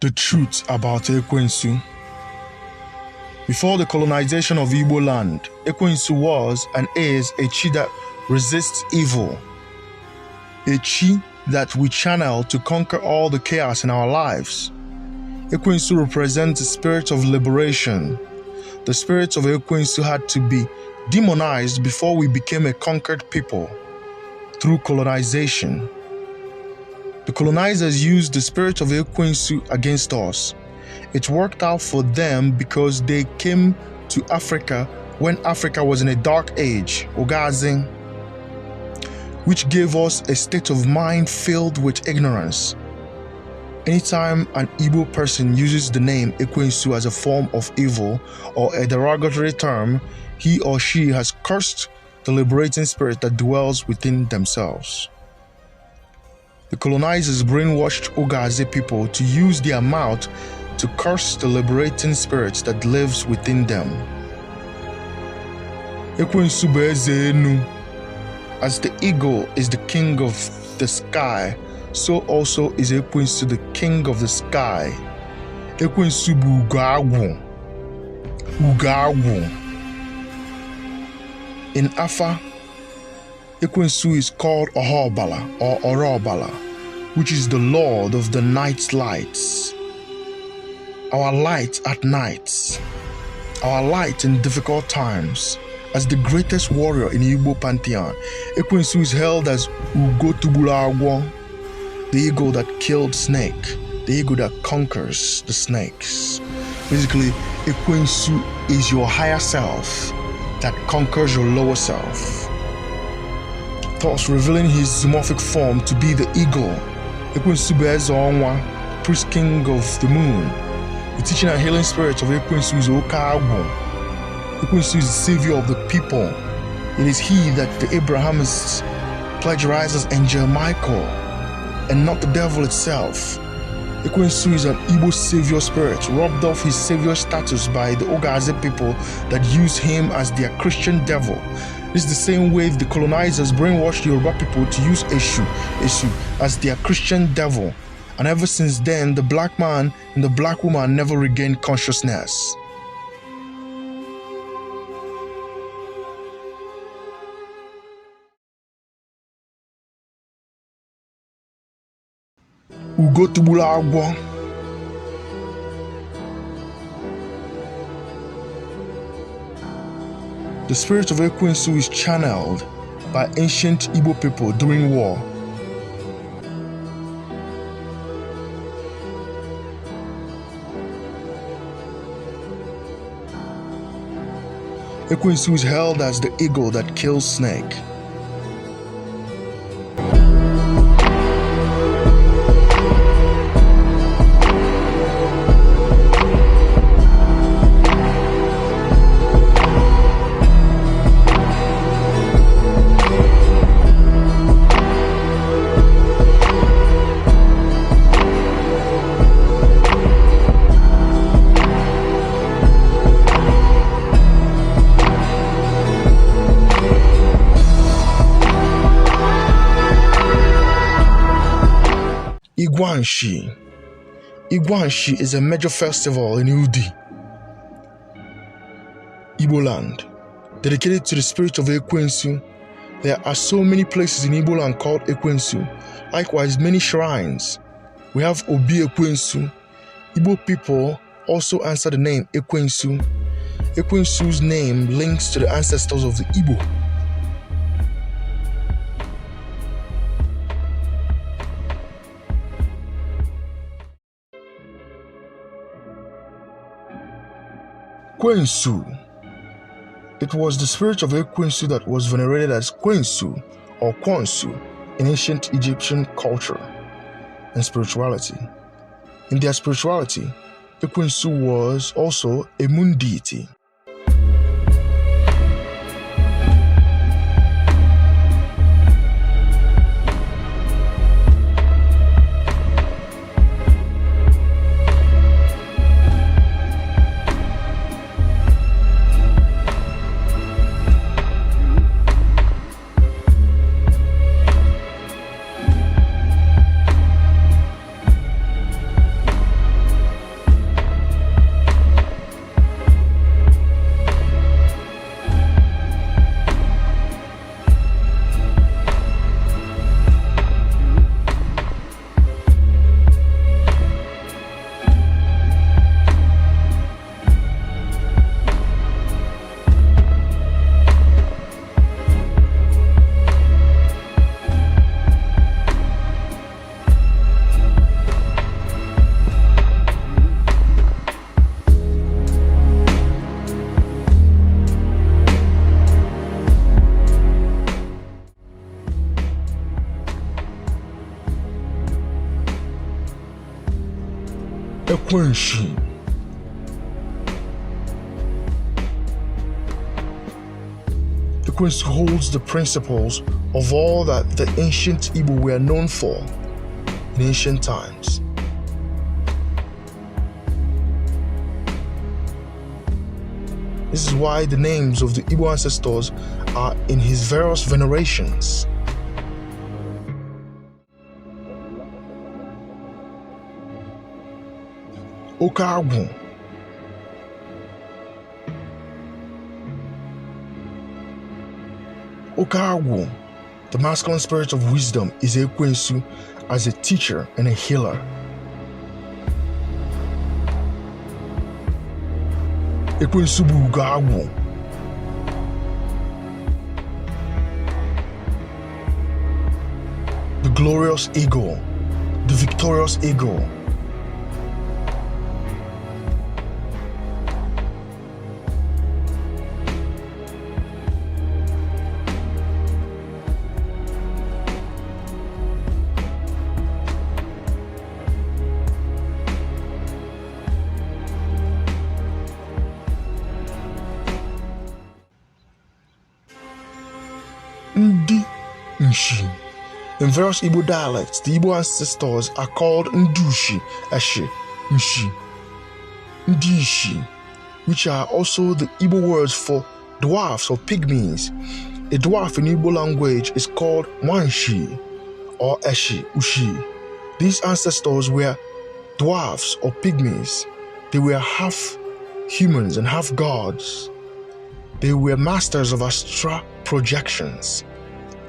The truth about Equinsu. Before the colonization of Igbo land, Equinsu was and is a chi that resists evil. A chi that we channel to conquer all the chaos in our lives. Equinsu represents the spirit of liberation. The spirits of Equinsu had to be demonized before we became a conquered people through colonization. The colonizers used the spirit of Equinsu against us. It worked out for them because they came to Africa when Africa was in a dark age, Ogazing, which gave us a state of mind filled with ignorance. Anytime an Igbo person uses the name Equinsu as a form of evil or a derogatory term, he or she has cursed the liberating spirit that dwells within themselves. The colonizers brainwashed Ogaze people to use their mouth to curse the liberating spirit that lives within them. Equinsu Bezeenu. As the eagle is the king of the sky, so also is Equinsu the king of the sky. Equinsu bu Ugaagwu. Ugaagwu. In Afa, Equinsu is called Ohobala or Orobala, which is the lord of the night's lights. Our light at night, our light in difficult times. As the greatest warrior in Igbo pantheon, Equinsu is held as Ugo Tubulagwo, the eagle that killed snake, the eagle that conquers the snakes. Basically, Equinsu is your higher self that conquers your lower self, thus revealing his zoomorphic form to be the eagle. Equinsu bears Onwa, priest king of the moon. The teaching and healing spirit of Equinsu is Okaagwu. Equinsu is the savior of the people. It is he that the Abrahamists plagiarized as Angel Michael, and not the devil itself. Equinsu is an Igbo savior spirit, robbed of his savior status by the Ogaze people that use him as their Christian devil. This is the same way the colonizers brainwashed Yoruba people to use Eshu as their Christian devil. And ever since then, the black man and the black woman never regained consciousness. Ugo Tubulagwo. The spirit of Equinsu is channeled by ancient Igbo people during war. Equinsu is held as the eagle that kills snake. Igwanshi. Igwanshi is a major festival in Udi, Igbo land, dedicated to the spirit of Equinsu. There are so many places in Igbo land called Equinsu, likewise many shrines. We have Obi Equinsu. Igbo people also answer the name Equinsu. Equinsu's name links to the ancestors of the Igbo. Equinsu. It was the spirit of Equinsu that was venerated as Equinsu or Quansu in ancient Egyptian culture and spirituality. In their spirituality, Equinsu was also a moon deity. Equinsu. Equinsu holds the principles of all that the ancient Igbo were known for in ancient times. This is why the names of the Igbo ancestors are in his various venerations. Okagwu. Okagwu, the masculine spirit of wisdom, is Equinsu as a teacher and a healer. Equinsu bụ ugo agwụ. The glorious eagle, the victorious eagle. Ndi Nshi. In various Igbo dialects, the Igbo ancestors are called Ndushi, Eshe, Nshi, Ndishi, which are also the Igbo words for dwarfs or pygmies. A dwarf in Igbo language is called Wanshi or Eshe, Ushi. These ancestors were dwarfs or pygmies. They were half humans and half gods. They were masters of astral projections.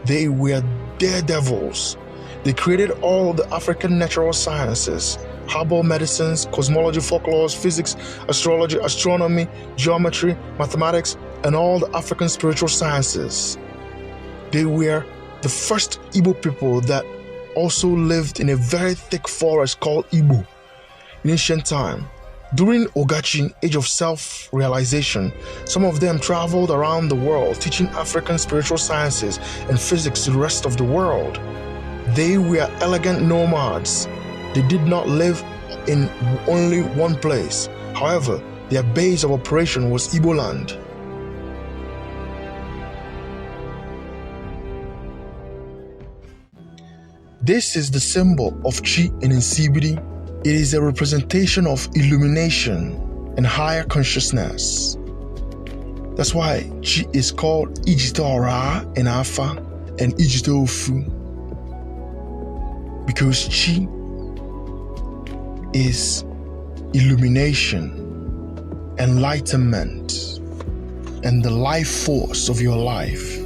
They were daredevils. They created all the African natural sciences, herbal medicines, cosmology, folklore, physics, astrology, astronomy, geometry, mathematics, and all the African spiritual sciences. They were the first Igbo people that also lived in a very thick forest called Igbo in ancient time. During Ogachi, age of self-realization, some of them traveled around the world teaching African spiritual sciences and physics to the rest of the world. They were elegant nomads. They did not live in only one place. However, their base of operation was Igbo land. This is the symbol of Chi in Nsibidi. It is a representation of illumination and higher consciousness. That's why Chi is called Ijite Ora in Afa and Ijite Ofu. Because Chi is illumination, enlightenment, and the life force of your life.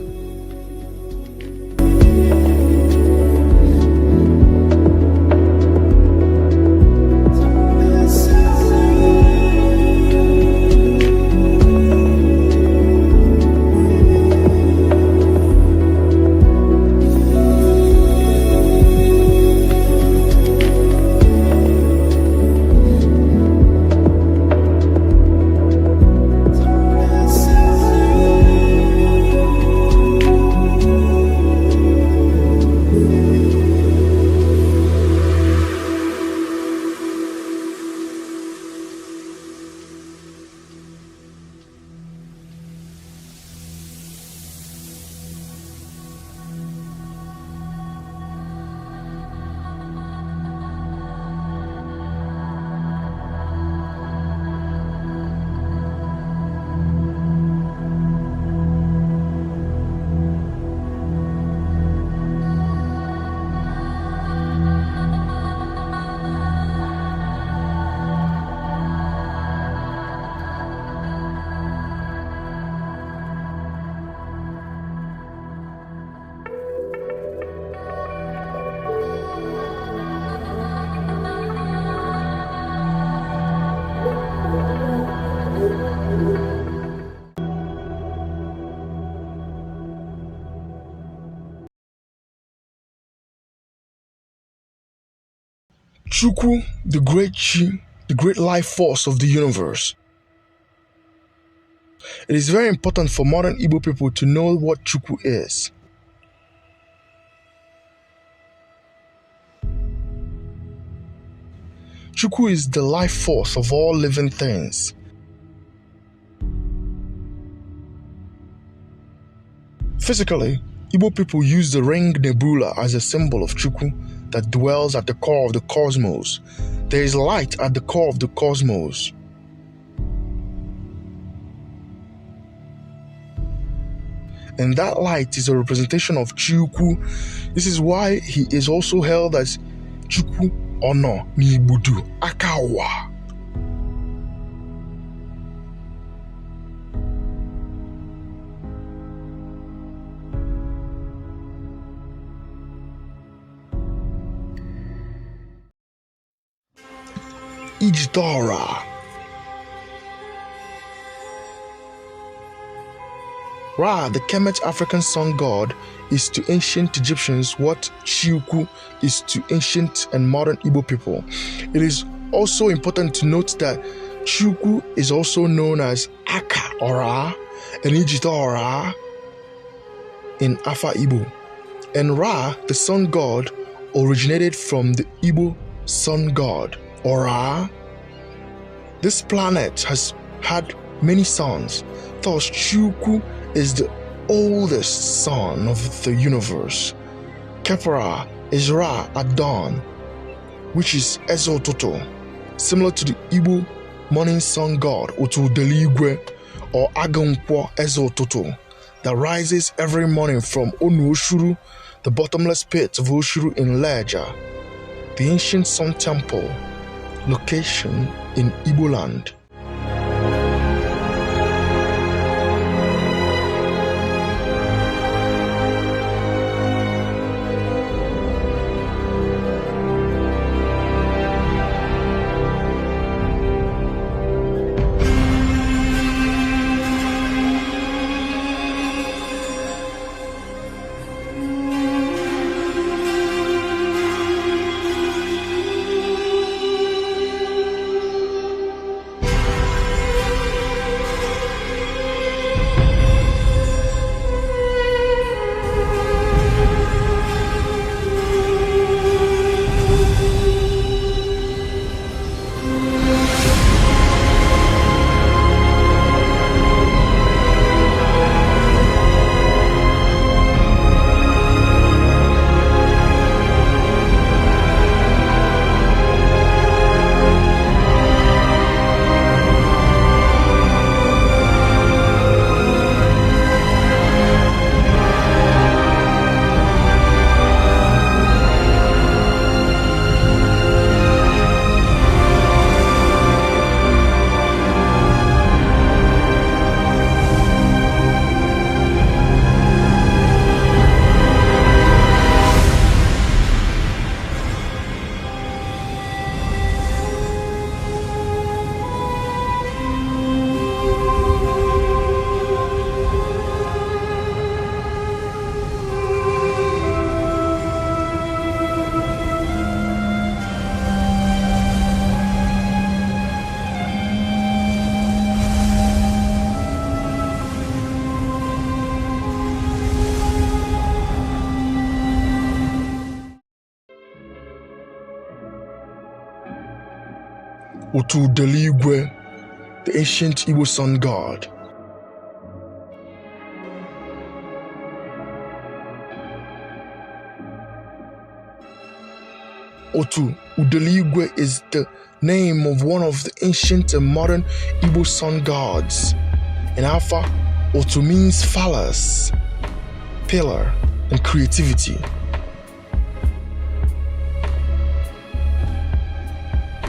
Chukwu, the great Chi, the great life force of the universe. It is very important for modern Igbo people to know what Chukwu is. Chukwu is the life force of all living things. Physically, Igbo people use the ring nebula as a symbol of Chukwu that dwells at the core of the cosmos. There is light at the core of the cosmos. And that light is a representation of Chukwu. This is why he is also held as Chukwu Ono Nibudu Akawa. Ijidora. Ra, the Kemet African sun god, is to ancient Egyptians what Chukwu is to ancient and modern Igbo people. It is also important to note that Chukwu is also known as Aka or Ra and Ijidora in Afa Igbo. And Ra, the sun god, originated from the Igbo sun god or Ra. This planet has had many suns, thus Chukwu is the oldest sun of the universe. Kepra is Ra at dawn, which is Ezototo, similar to the Igbo morning sun god Otu Deligwe or Agankwo Ezototo, that rises every morning from Onu Oshuru, the bottomless pit of Oshuru in Leja, the ancient sun temple location in Igbo land. Otu Deligwe, the ancient Igbo sun god. Otu Udeligwe is the name of one of the ancient and modern Igbo sun gods. In Alpha, Otu means Phallus, pillar, and creativity.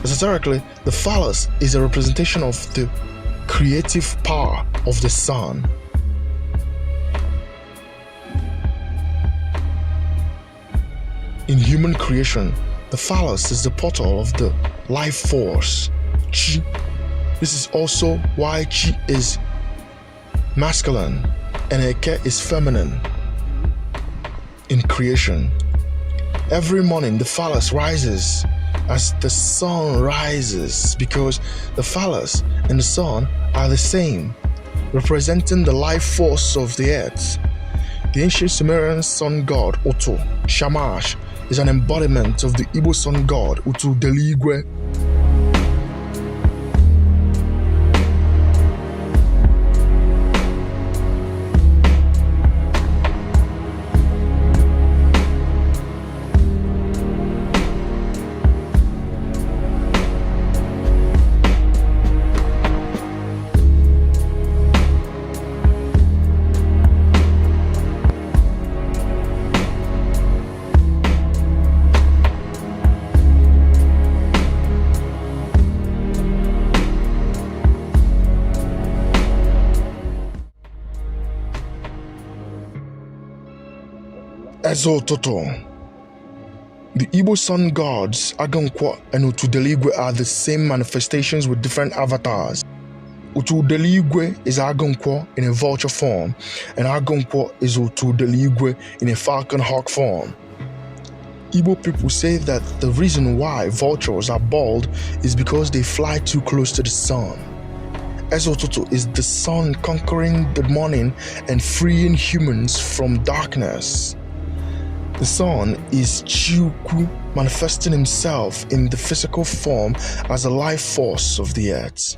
Esoterically, the phallus is a representation of the creative power of the sun. In human creation, the phallus is the portal of the life force, Chi. This is also why Chi is masculine and Eke is feminine in creation. Every morning, the phallus rises as the sun rises because the phallus and the sun are the same, representing the life force of the earth. The ancient Sumerian sun god Otu, Shamash, is an embodiment of the Igbo sun god Utu Deligwe. Ezototo. The Igbo sun gods, Agankwo and Utudeligwe, are the same manifestations with different avatars. Utudeligwe is Agankwo in a vulture form, and Agankwo is Utudeligwe in a falcon hawk form. Igbo people say that the reason why vultures are bald is because they fly too close to the sun. Ezototo is the sun conquering the morning and freeing humans from darkness. The sun is Chukwu, manifesting himself in the physical form as a life force of the earth.